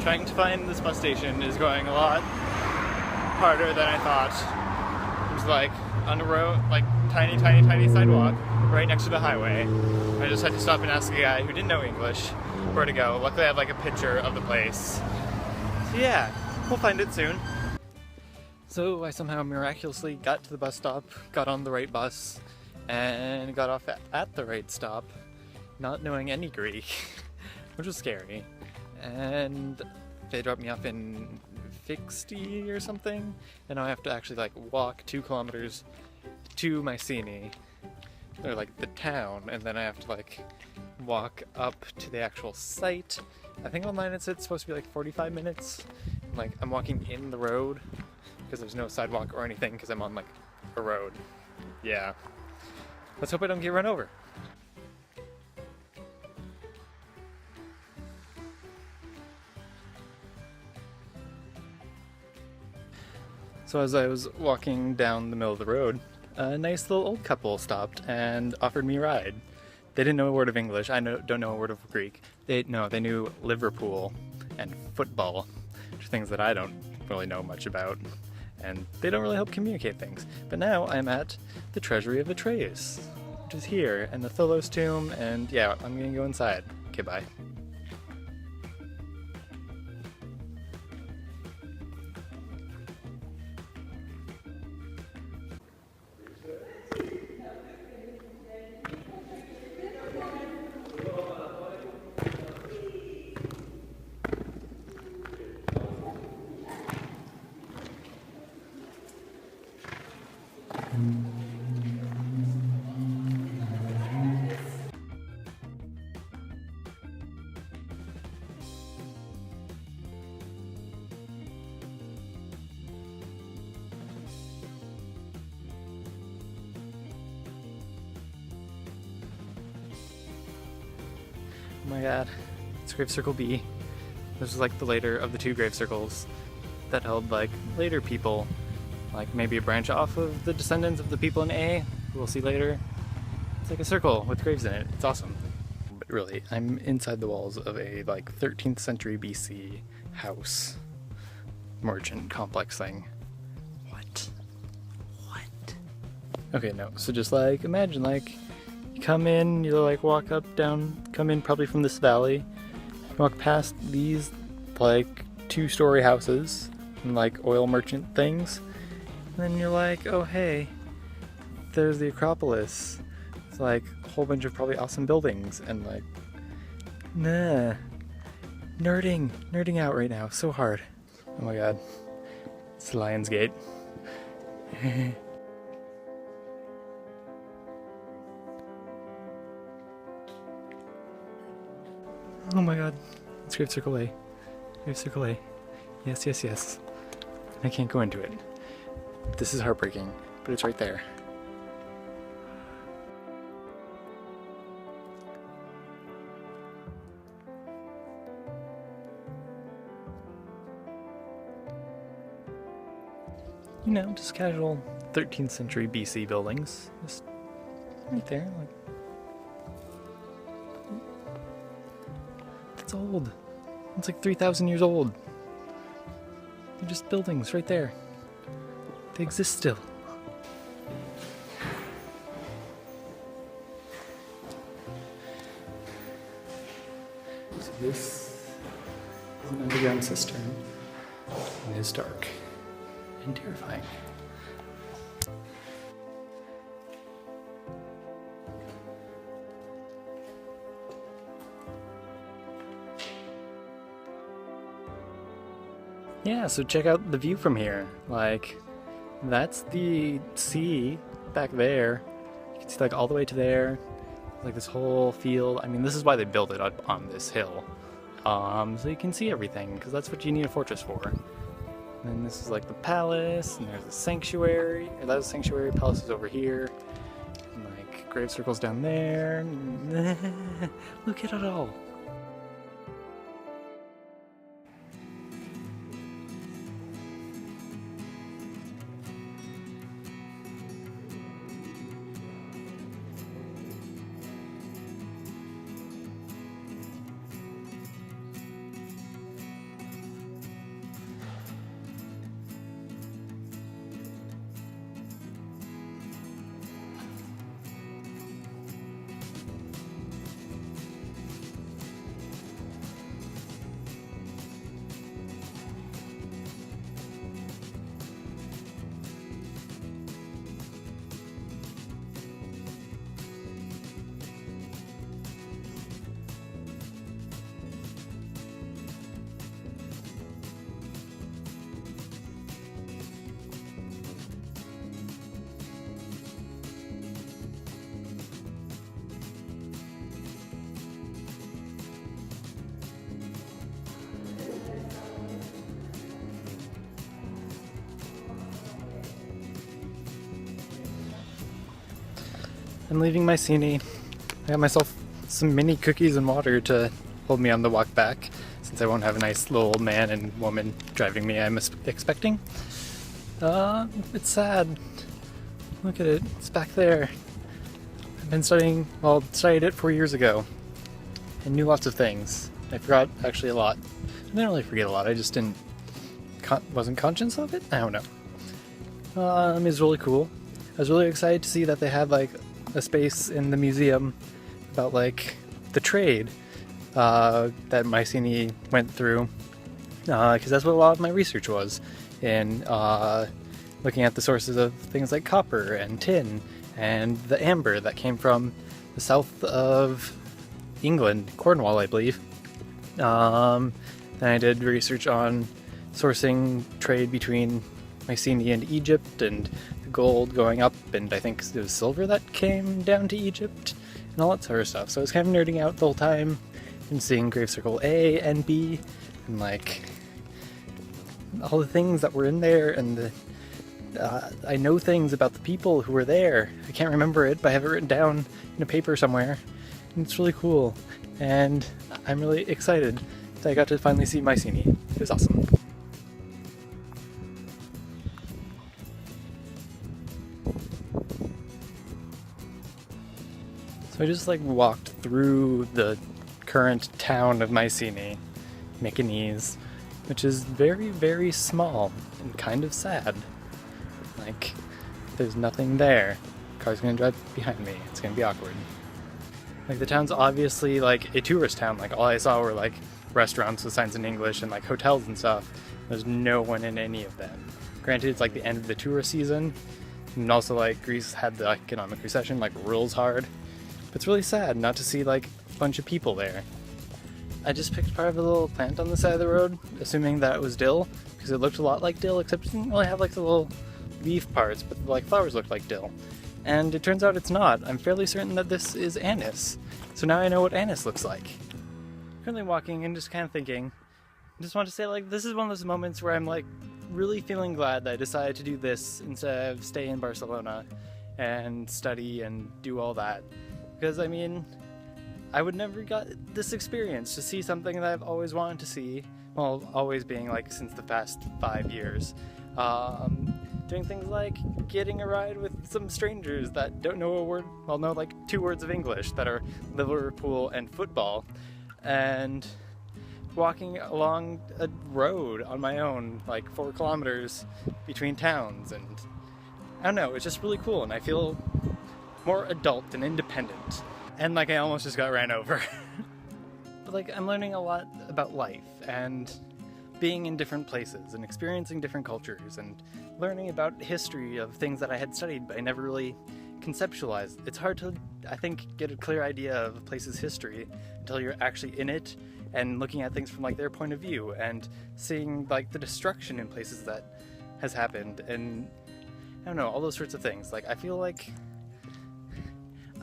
Trying to find this bus station is going a lot harder than I thought. It was like on a road, like tiny sidewalk right next to the highway. I just had to stop and ask a guy who didn't know English where to go. Luckily I have like a picture of the place. So yeah, we'll find it soon. So I somehow miraculously got to the bus stop, got on the right bus, and got off at the right stop, not knowing any Greek, which was scary. And they dropped me off in Vloctober or something, and now I have to actually like walk 2 kilometers to Mycenae, or like the town, and then I have to like walk up to the actual site. I think online it said it's supposed to be like 45 minutes. Like I'm walking in the road because there's no sidewalk or anything because I'm on like a road. Yeah. Let's hope I don't get run over. So as I was walking down the middle of the road, a nice little old couple stopped and offered me a ride. They didn't know a word of English. I don't know a word of Greek. They knew Liverpool and football, which are things that I don't really know much about. And they don't really help communicate things. But now I'm at the Treasury of Atreus, which is here, and the Tholos tomb, and yeah, I'm gonna go inside. Okay, bye. Oh my god, it's Grave Circle B. This is like the later of the 2 grave circles that held like later people, like maybe a branch off of the descendants of the people in A, who we'll see later. It's like a circle with graves in it. It's awesome. But really, I'm inside the walls of a like 13th century BC house merchant complex thing. What? Okay, no, so just like imagine like you come in, you like walk up, down, come in probably from this valley, walk past these like 2-story houses and like oil merchant things, and then you're like, oh hey, there's the Acropolis. It's like a whole bunch of probably awesome buildings, and like, nah, nerding out right now, so hard. Oh my god, it's the Lion's Gate. Oh my god, it's Grave Circle A. Grave Circle A. Yes. I can't go into it. This is heartbreaking, but it's right there. You know, just casual 13th century BC buildings. Just right there, like. It's old. It's like 3,000 years old. They're just buildings right there. They exist still. So this is an underground cistern. And it's dark and terrifying. Yeah, so check out the view from here. Like, that's the sea back there. You can see like all the way to there. Like this whole field. I mean, this is why they built it up on this hill. So you can see everything, because that's what you need a fortress for. And then this is like the palace, and there's a sanctuary. Or that's a sanctuary, palace is over here. And like grave circles down there. Look at it all. I'm leaving Mycenae. I got myself some mini cookies and water to hold me on the walk back, since I won't have a nice little man and woman driving me I'm expecting. It's sad. Look at it, it's back there. I've been studyed it 4 years ago, and knew lots of things. I forgot actually a lot. I didn't really forget a lot, I just wasn't conscious of it? I don't know. It was really cool. I was really excited to see that they had like a space in the museum about like the trade that Mycenae went through, because that's what a lot of my research was, in looking at the sources of things like copper and tin and the amber that came from the south of England, Cornwall, I believe. Then I did research on sourcing trade between Mycenae and Egypt, and the gold going up, and I think it was silver that came down to Egypt, and all that sort of stuff. So I was kind of nerding out the whole time, and seeing Grave Circle A and B, and like all the things that were in there, and I know things about the people who were there. I can't remember it, but I have it written down in a paper somewhere, and it's really cool, and I'm really excited that I got to finally see Mycenae. It was awesome. So I just like walked through the current town of Mycenae, which is very, very small and kind of sad. Like, there's nothing there. Car's gonna drive behind me. It's gonna be awkward. Like, the town's obviously like a tourist town. Like, all I saw were like restaurants with signs in English and like hotels and stuff. There's no one in any of them. Granted, it's like the end of the tourist season, and also like Greece had the economic recession, like rules hard. But it's really sad not to see like a bunch of people there. I just picked part of a little plant on the side of the road, assuming that it was dill, because it looked a lot like dill, except it didn't really have like the little leaf parts, but like flowers looked like dill. And it turns out it's not. I'm fairly certain that this is anise. So now I know what anise looks like. Currently walking and just kind of thinking. I just want to say, like, this is one of those moments where I'm like really feeling glad that I decided to do this instead of stay in Barcelona and study and do all that. Because I mean, I would never got this experience to see something that I've always wanted to see. Well, always being like since the past 5 years. Doing things like getting a ride with some strangers that don't know a word, well, know like 2 words of English that are Liverpool and football, and walking along a road on my own, like 4 kilometers between towns, and I don't know, it's just really cool, and I feel more adult and independent. And like I almost just got ran over. But like I'm learning a lot about life and being in different places and experiencing different cultures and learning about history of things that I had studied but I never really conceptualized. It's hard to, I think, get a clear idea of a place's history until you're actually in it and looking at things from like their point of view and seeing like the destruction in places that has happened, and I don't know, all those sorts of things. Like I feel like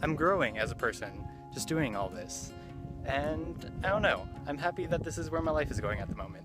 I'm growing as a person just doing all this, and I don't know, I'm happy that this is where my life is going at the moment.